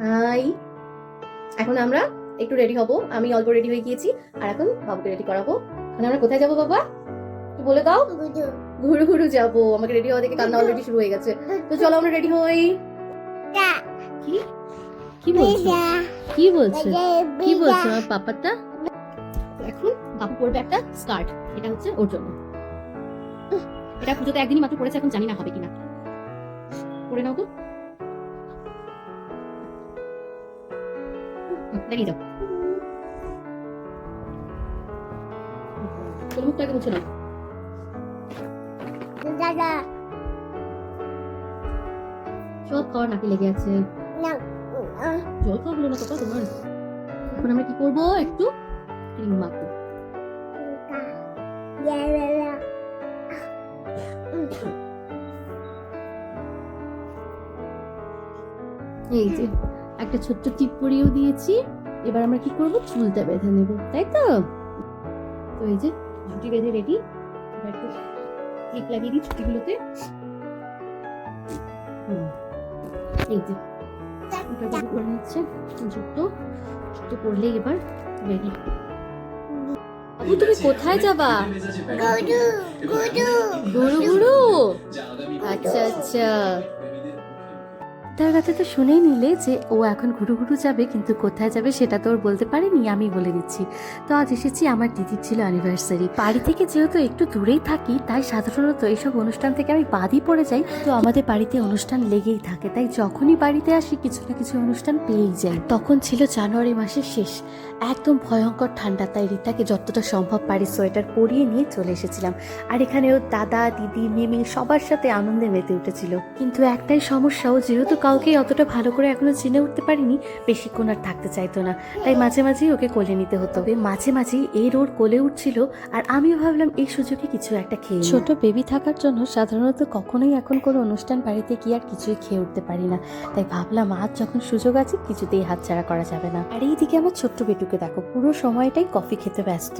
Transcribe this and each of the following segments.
High, এখন আমরা একটু রেডি হব। আমি অল্প রেডি হয়ে গিয়েছি আর এখন বাবুকে রেডি করাবো। এখন আমরা কোথায় যাবো বাবা, একটু বলে দাও। ঘুরু ঘুরু যাবো। আমাকে রেডি হওয়া দেখে কান্না অলরেডি শুরু হয়ে গেছে। তো চলো আমরা রেডি হই। কি কি বলছো, কি বলছো, কি বলছো আমার পাপাটা? এখন বাবু পরবে একটা স্কার্ট, এটা হচ্ছে ওর জন্য। এটা পুজোতে একদিনই মাত্র পড়েছে, এখন জানি না হবে কিনা। পরে নাও তো, দাঁড়িয়ে যাও। তোর মুখটাকে মুছে নাও। সব খাওয়ার নাকি লেগে আছে। জল খাওয়া হলো না পাপা তোমার। এখন আমরা কি করবো, একটু ক্রিম মাখবো। এই যে একটা ছোট্ট টিপ পরিয়েও দিয়েছি। এবার আমরা কি করবো, চুলটা বেঁধে নেব, তাই তো? তো এই যে ছুটি বেঁধে রেডি। এবার একটু ক্লিপ লাগিয়ে দিই ছুটিগুলোতে। এই যে ওটা বাবু করে নিচ্ছে। জুতো জুতো পরলেই এবার রেডি। বাবু তুমি কোথায় যাবা? গুরু গুরু, আচ্ছা আচ্ছা। তার কথা তো শুনেই নিলে যে ও এখন ঘুরু ঘুরু যাবে, কিন্তু কোথায় যাবে সেটা তো ওর বলতে পারেনি, আমি বলে দিচ্ছি। তো আজ এসেছি, আমার দিদির ছিল অ্যানিভার্সারি। বাড়ি থেকে যেহেতু একটু দূরেই থাকি, তাই সাধারণত এইসব অনুষ্ঠান থেকে আমি বাদই পড়ে যাই। তো আমাদের বাড়িতে অনুষ্ঠান লেগেই থাকে, তাই যখনই বাড়িতে আসি কিছু না কিছু অনুষ্ঠান পেয়েই যাই। তখন ছিল জানুয়ারি মাসের শেষ, একদম ভয়ঙ্কর ঠান্ডা, তাই রিতাকে যতটা সম্ভব পারি সোয়েটার পরিয়ে নিয়ে চলে এসেছিলাম। আর এখানে ও দাদা দিদি মেমে সবার সাথে আনন্দে মেতে উঠেছিল। কিন্তু একটাই সমস্যা, ও যেহেতু কাউকে অতটা ভালো করে এখনো চিনে উঠতে পারিনি, বেশিক্ষণ আর থাকতে চাইতো না, তাই মাঝে মাঝেই ওকে কোলে নিতে হতো। মাঝে মাঝেই ওর কোলে উঠছিল, আর আমিও ভাবলাম এই সুযোগে কিছু একটা খেয়ে। ছোট বেবি থাকার জন্য সাধারণত কখনোই এখন কোনো অনুষ্ঠান বাড়িতে কি আর কিছুই খেয়ে উঠতে পারি না, তাই ভাবলাম আজ যখন সুযোগ আছে কিছুতেই হাতছাড়া করা যাবে না। আর এইদিকে আমার ছোট্ট বেটুকে দেখো, পুরো সময়টাই কফি খেতে ব্যস্ত।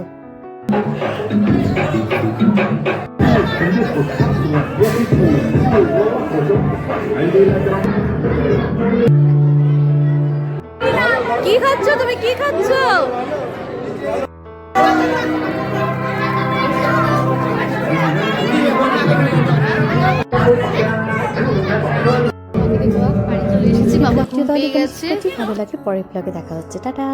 কি খাচ্ছ তুমি, কি খাচ্ছ? ভালো লাগে, পরের ব্লগে দেখা হচ্ছে, টাটা।